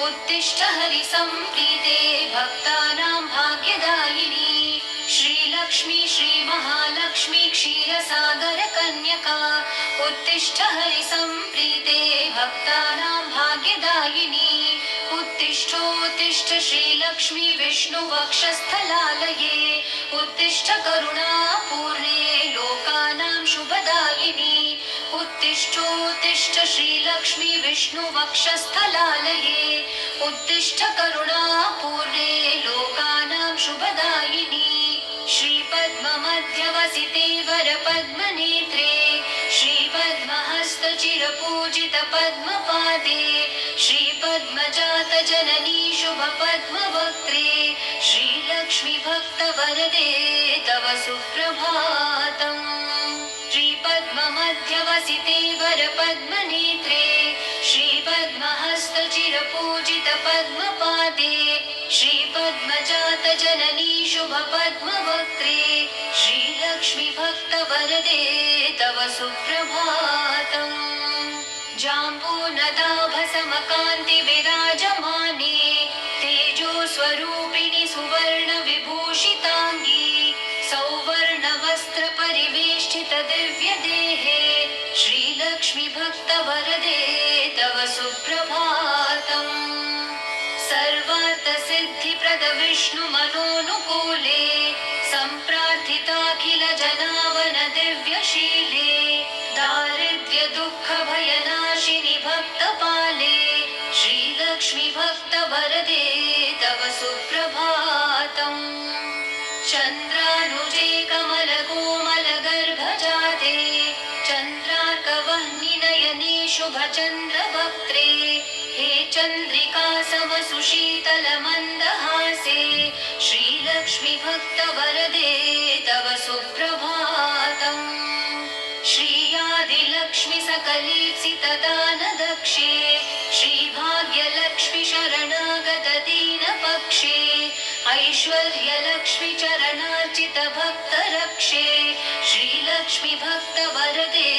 उत्तिष्ठ हरिसम्प्रीते भक्तानां भाग्यदायिनी श्रीलक्ष्मी श्रीमहालक्ष्मी क्षीरसागरकन्यका उत्तिष्ठ हरिसम्प्रीते भक्तानां भाग्यदायिनी उत्तिष्ठोत्तिष्ठ श्रीलक्ष्मी विष्णुवक्षस्थलालये उत्तिष्ठ करुणापूर्णे लोकानां शुभदायिनी उत्तिष्ठोत्तिष्ठ श्रीलक्ष्मी विष्णुवक्षस्थलालये उत्तिष्ठ करुणापूर्णे लोकानां शुभदायिनी श्रीपद्ममध्यवसिते वरपद्मनेत्रे श्रीपद्महस्तचिरपूजितपद्मपादे श्रीपद्मजातजननी शुभपद्मवक्त्रे श्रीलक्ष्मी भक्तवरदे तव सुप्रभातम् श्रीपद्ममध्यवसिते वरपद्मनेत्रे श्रीपद्महस्तचिरपूजितपद्मपादे श्रीपद्मजातजननी शुभपद्मवक्त्रे श्रीलक्ष्मी भक्तवरदे तव सुप्रभातम् जाम्बूनदाभसमकान्ति विराजमाने तेजोस्वरूपिणि सुवर्णविभूषिताङ्गी सौवर्णवस्त्रपरिवेष्टित दिव्यदेहे श्रीलक्ष्मी भक्तवरदे तव सुप्रभातम् सर्वार्थसिद्धिप्रद विष्णुमनोनुकूले सम्प्रार्थिताखिल जनावन दिव्यशीले दारिद्र्य दुःख भयनाशिनि भक्तपाले श्रीलक्ष्मी भक्तवरदे तव सुप्रभातम् चन्द्रानुजे कमलकोमलगर्भजाते चन्द्रार्कवह्निनयने शुभचन्द्रवक्त्रे हे चन्द्रिका समसुशीतलमन्दहासे श्रीलक्ष्मी भक्तवरदे तव सुप्रभातम् श्रीयादिलक्ष्मी सकलेप्सितदानदक्षे श्रीभाग्यलक्ष्मी शरणागत दीनपक्षे ऐश्वर्यलक्ष्मी चरणार्चित भक्तरक्षे श्रीलक्ष्मी भक्तवरदे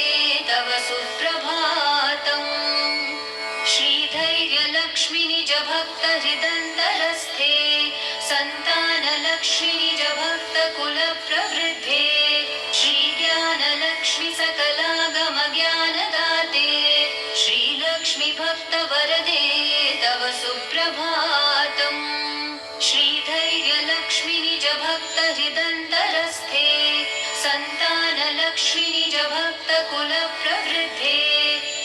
तव सुप्रभातम् श्रीधैर्यलक्ष्मी निज भक्तहृदन्तरस्थे सन्तानलक्ष्मी निज भक्तकुलप्रवृद्धे श्रीज्ञानलक्ष्मी सकलागमज्ञानदाते श्रीलक्ष्मी भक्तवरदे तव सुप्रभातम् श्रीधैर्यलक्ष्मी निज भक्तहृदन्तरस्थे सन्तानलक्ष्मी निज भक्तकुलप्रवृद्धे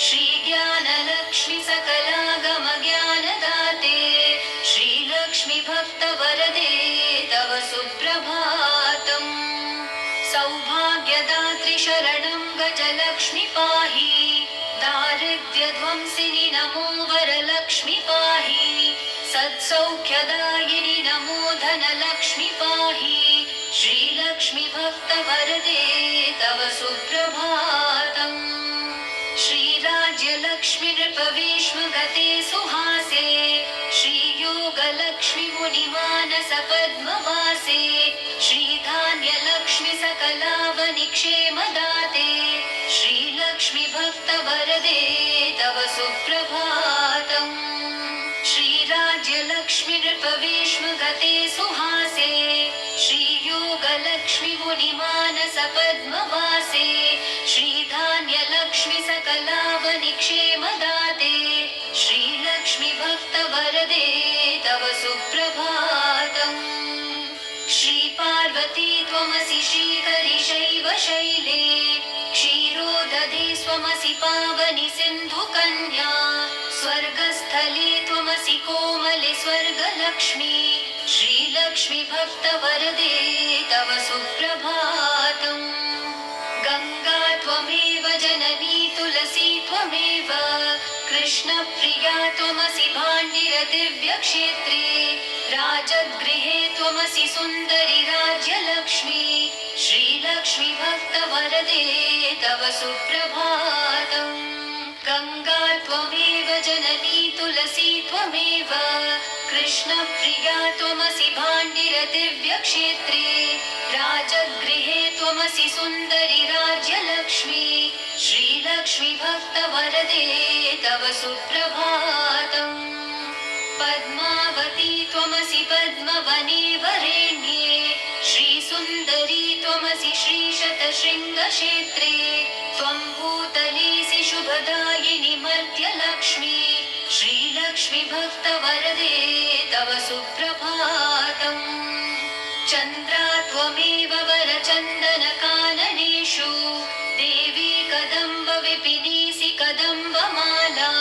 श्रीज्ञानलक्ष्मी सकलागमज्ञानदाते श्रीलक्ष्मी भक्तवरदे तव सुप्रभातम् सौभाग्यदात्रि शरणं गजलक्ष्मी पाहि दारिद्र्यध्वंसिनि नमो वरलक्ष्मी पाहि सत्सौख्यदायिनि नमो धनलक्ष्मी पाहि श्रीलक्ष्मी भक्तवरदे तव सुप्रभातम् श्रीराज्यलक्ष्मी नृपवेश्मगते सुहासे श्रीयोगलक्ष्मी मुनिमानस पद्मवासे श्रीधान्यलक्ष्मी सकलावनिक्षेमदाते श्रीलक्ष्मी भक्तवरदे तव सुप्रभातम् श्रीराज्यलक्ष्मी नृपवेश्मगते सुहासे श्रीयोगलक्ष्मी मुनिमानस पद्मवासे श्रीधान्यलक्ष्मी सकलावनिक्षेमदाते श्रीलक्ष्मी भक्तवरदे तव सुप्रभातम् श्रीपार्वती त्वमसि श्रीकरि शैवशैले क्षीरोदधे स्वमसि पावनि सिन्धुकन्या स्वर्गस्थले त्वमसि कोमले स्वर्गलक्ष्मी श्रीलक्ष्मी भक्तवरदे तव सुप्रभातम् गङ्गा त्वमेव जननी तुलसी त्वमेव कृष्णप्रिया त्वमसि भाण्डिर दिव्यक्षेत्रे राजगृहे त्वमसि सुन्दरि राज्यलक्ष्मी श्रीलक्ष्मी भक्तवरदे तव सुप्रभातम् गङ्गा त्वमेव जननी तुलसी त्वमेव कृष्णप्रिया त्वमसि भाण्डिर दिव्यक्षेत्रे राजगृहे त्वमसि सुन्दरि राज्यलक्ष्मी श्रीलक्ष्मी भक्तवरदे तव सुप्रभातम् वृन्दावने वरेण्ये श्रीसुन्दरी त्वमसि श्रीशतशृङ्गक्षेत्रे त्वं भूतलेसि शुभदायिनि मर्त्यलक्ष्मी श्रीलक्ष्मी भक्तवरदे तव सुप्रभातम् चन्द्रा त्वमेव वरचन्दनकाननेषु देवी कदम्बविपिनीसि कदम्बमाला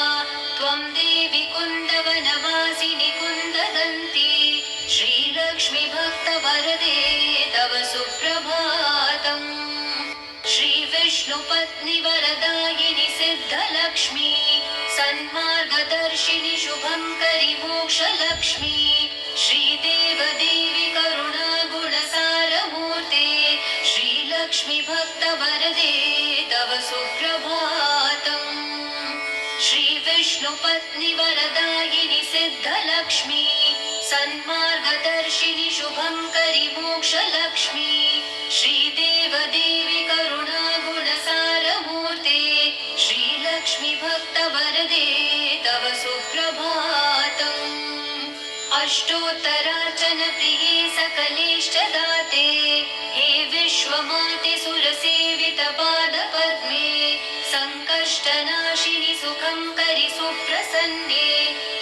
त्वं देवि कुन्दवनवासिनि कुन्ददन्ती श्रीलक्ष्मी भक्तवरदे तव सुप्रभातम् श्रीविष्णुपत्नि वरदायिनि सिद्धलक्ष्मी सन्मार्गदर्शिनि शुभङ्करि मोक्षलक्ष्मी श्रीदेवदेवि करुणागुणसारमूर्ते श्रीलक्ष्मी भक्तवरदे तव सुप्रभातम् श्रीविष्णुपत्नि वरदायिनि सिद्धलक्ष्मी सन्मार्गदर्शिनि शुभङ्करि मोक्षलक्ष्मी श्रीदेवदेवि करुणागुणसारमूर्ते श्रीलक्ष्मी भक्तवरदे तव सुप्रभातम् अष्टोत्तरार्चनप्रिये सकलेष्टदाते हे विश्वमाते सुरसेवितपादपद्मे सङ्कष्टनाशिनि सुखङ्करि सुप्रसन्ने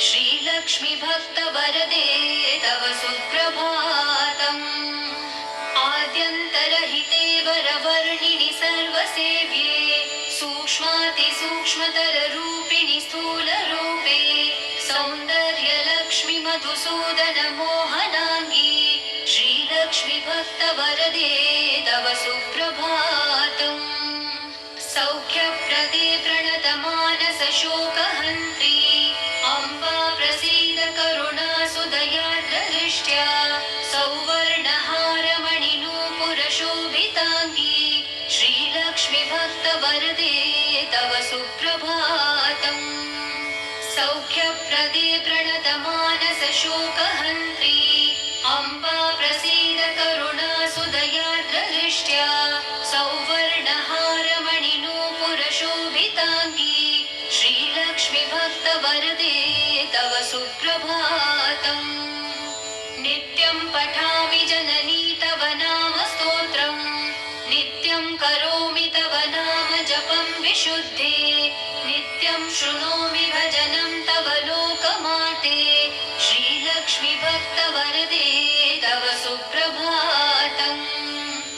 श्रीलक्ष्मी भक्तवरदे तव सुप्रभातम् आद्यन्तरहिते वरवर्णिनि सर्वसेव्ये सूक्ष्मातिसूक्ष्मतररूपिणि स्थूलरूपे सौन्दर्यलक्ष्मि मधुसूदन मोहनाङ्गी श्रीलक्ष्मी भक्तवरदे तव सुप्रभातम् सौख्यप्रदे प्रणतमानसशोकहन्त्री अम्बा प्रसीद करुणासुदयार्द्रदृष्ट्या सौवर्णहारमणिनूपुरशोभिताङ्गी श्रीलक्ष्मी भक्तवरदे तव सुप्रभातम् सौख्यप्रदे प्रणतमानसशोकहन्त्री अम्बा प्रसीद करुणासुदयार्द्रदृष्ट्या सौवर्णहारमणिनूपुरशोभिताङ्गी श्रीलक्ष्मी भक्तवरदे तव सुप्रभातम् नित्यं पठामि जननी तव नाम स्तोत्रम् नित्यं करोमि तव नाम जपं विशुद्धे नित्यं शृणोमि